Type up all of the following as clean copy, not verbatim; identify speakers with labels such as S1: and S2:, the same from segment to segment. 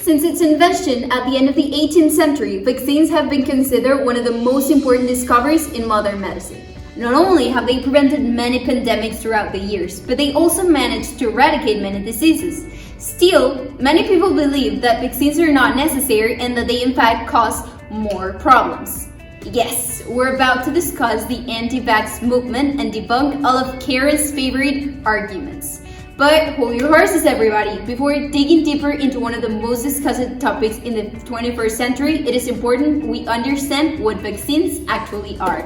S1: Since its invention at the end of the 18th century, vaccines have been considered one of the most important discoveries in modern medicine. Not only have they prevented many pandemics throughout the years, but they also managed to eradicate many diseases. Still, many people believe that vaccines are not necessary and that they in fact cause more problems. Yes, we're about to discuss the anti-vax movement and debunk all of Karen's favorite arguments. But hold your horses, everybody. Before digging deeper into one of the most discussed topics in the 21st century, it is important we understand what vaccines actually are.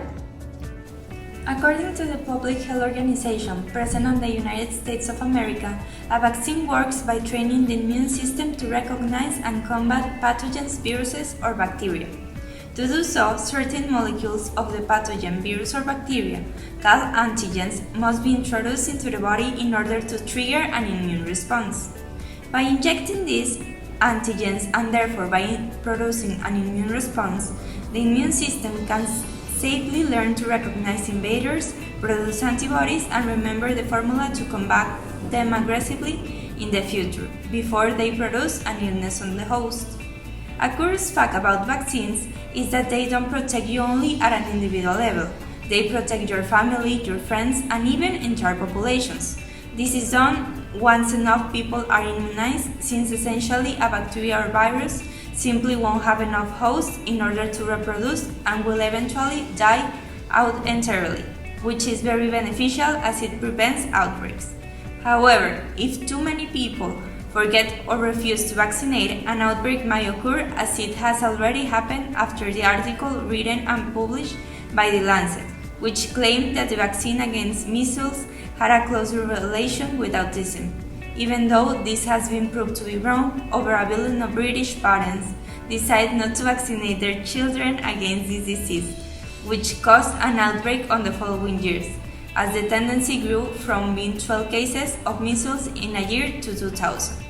S2: According to the Public Health Organization, present in the United States of America, a vaccine works by training the immune system to recognize and combat pathogens, viruses, or bacteria. To do so, certain molecules of the pathogen, virus, or bacteria, called antigens, must be introduced into the body in order to trigger an immune response. By injecting these antigens and therefore by producing an immune response, the immune system can safely learn to recognize invaders, produce antibodies, and remember the formula to combat them aggressively in the future, before they produce an illness on the host. A curious fact about vaccines is that they don't protect you only at an individual level. They protect your family, your friends, and even entire populations. This is done once enough people are immunized, since essentially a bacteria or virus simply won't have enough hosts in order to reproduce and will eventually die out entirely, which is very beneficial as it prevents outbreaks. However, if too many people forget or refuse to vaccinate, an outbreak may occur, as it has already happened after the article written and published by The Lancet, which claimed that the vaccine against measles had a closer relation with autism. Even though this has been proved to be wrong, over 1 billion of British parents decided not to vaccinate their children against this disease, which caused an outbreak on the following years, as the tendency grew from being 12 cases of measles in a year to 2,000.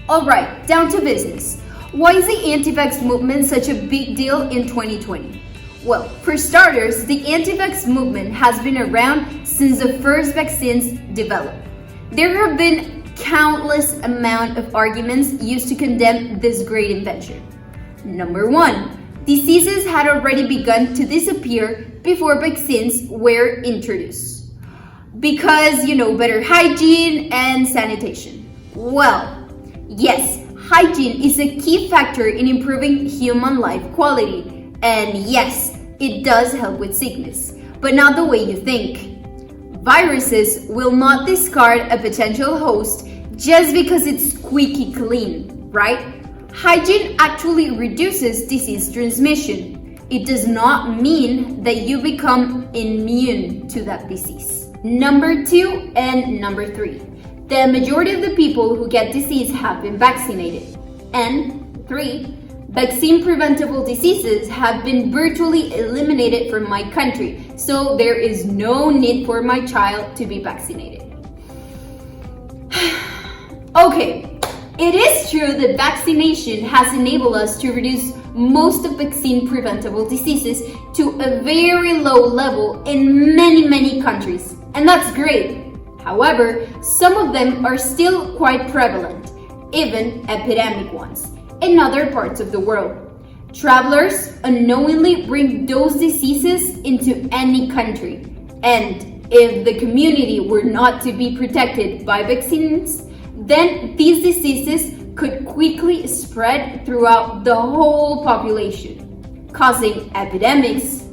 S1: Alright, down to business. Why is the anti-vax movement such a big deal in 2020? Well, for starters, the anti-vax movement has been around since the first vaccines developed. There have been countless amount of arguments used to condemn this great invention. Number 1, diseases had already begun to disappear before vaccines were introduced. Because, better hygiene and sanitation. Well, yes, hygiene is a key factor in improving human life quality. And yes, it does help with sickness, but not the way you think. Viruses will not discard a potential host just because it's squeaky clean, right? Hygiene actually reduces disease transmission. It does not mean that you become immune to that disease. Number 2 and number 3. The majority of the people who get disease have been vaccinated. And 3. Vaccine preventable diseases have been virtually eliminated from my country, so there is no need for my child to be vaccinated. Okay, it is true that vaccination has enabled us to reduce most of vaccine preventable diseases to a very low level in many countries, and that's great. However, some of them are still quite prevalent, even epidemic ones, in other parts of the world. Travelers unknowingly bring those diseases into any country, and if the community were not to be protected by vaccines, then these diseases could quickly spread throughout the whole population, causing epidemics.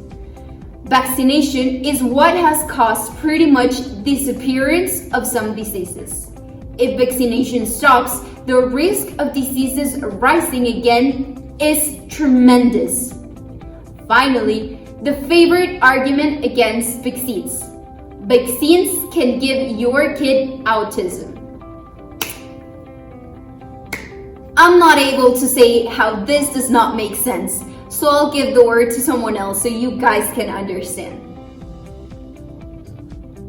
S1: Vaccination is what has caused pretty much disappearance of some diseases. If vaccination stops, the risk of diseases rising again is tremendous. Finally, the favorite argument against vaccines. Vaccines can give your kid autism. I'm not able to say how this does not make sense, so I'll give the word to someone else so you guys can understand.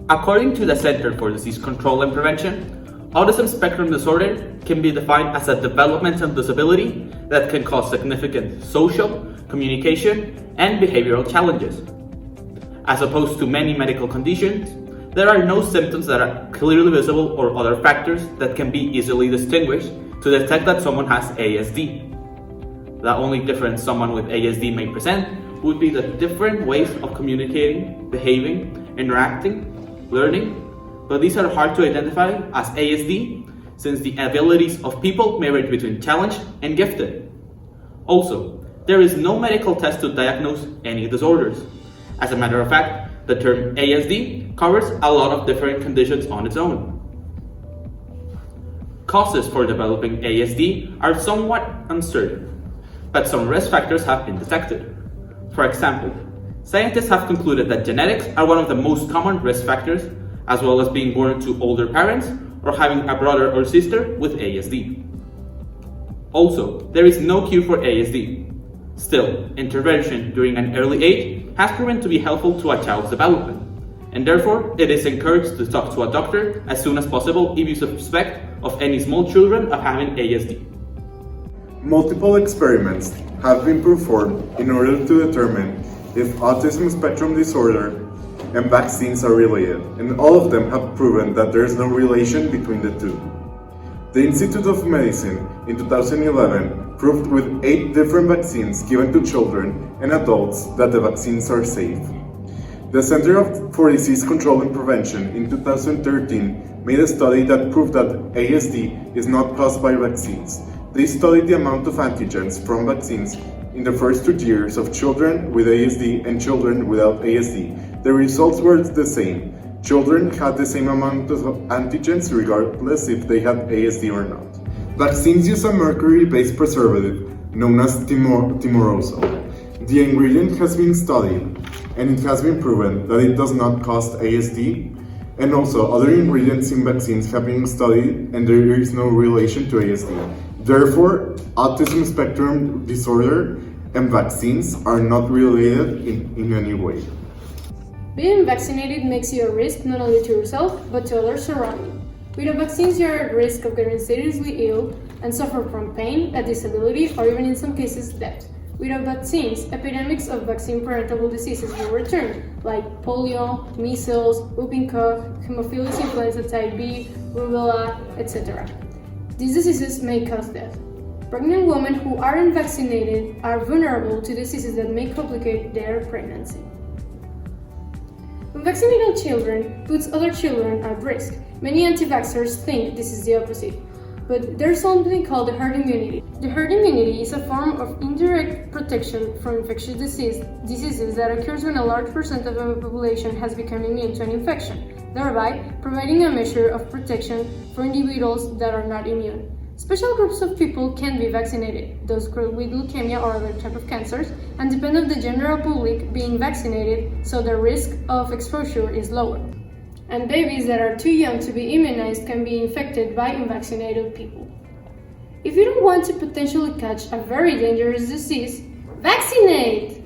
S3: According to the Center for Disease Control and Prevention, autism spectrum disorder can be defined as a developmental disability that can cause significant social, communication, and behavioral challenges. As opposed to many medical conditions, there are no symptoms that are clearly visible or other factors that can be easily distinguished to detect that someone has ASD. The only difference someone with ASD may present would be the different ways of communicating, behaving, interacting, learning, but these are hard to identify as ASD since the abilities of people may range between challenged and gifted. Also, there is no medical test to diagnose any disorders. As a matter of fact, the term ASD covers a lot of different conditions on its own. Causes for developing ASD are somewhat uncertain, but some risk factors have been detected. For example, scientists have concluded that genetics are one of the most common risk factors, as well as being born to older parents or having a brother or sister with ASD. Also, there is no cure for ASD. Still, intervention during an early age has proven to be helpful to a child's development, and therefore it is encouraged to talk to a doctor as soon as possible if you suspect of any small children of having ASD.
S4: Multiple experiments have been performed in order to determine if autism spectrum disorder and vaccines are related, and all of them have proven that there is no relation between the two. The Institute of Medicine in 2011 proved with 8 different vaccines given to children and adults that the vaccines are safe. The Center for Disease Control and Prevention in 2013 made a study that proved that ASD is not caused by vaccines. They studied the amount of antigens from vaccines in the first 2 years of children with ASD and children without ASD. The results were the same. Children had the same amount of antigens regardless if they had ASD or not. Vaccines use a mercury-based preservative known as timorosol. The ingredient has been studied and it has been proven that it does not cause ASD, and also other ingredients in vaccines have been studied and there is no relation to ASD. Therefore, autism spectrum disorder and vaccines are not related in any way.
S5: Being vaccinated makes you a risk not only to yourself, but to others surrounding you. Without vaccines, you are at risk of getting seriously ill and suffer from pain, a disability, or even in some cases, death. Without vaccines, epidemics of vaccine-preventable diseases will return, like polio, measles, whooping cough, Haemophilus influenza type B, rubella, etc. These diseases may cause death. Pregnant women who aren't vaccinated are vulnerable to diseases that may complicate their pregnancy. Unvaccinated children puts other children at risk. Many anti-vaxxers think this is the opposite, but there's something called the herd immunity. The herd immunity is a form of indirect protection from infectious diseases that occurs when a large percent of the population has become immune to an infection, thereby providing a measure of protection for individuals that are not immune. Special groups of people can be vaccinated, those with leukemia or other type of cancers, and depend on the general public being vaccinated, so the risk of exposure is lower. And babies that are too young to be immunized can be infected by unvaccinated people. If you don't want to potentially catch a very dangerous disease, vaccinate!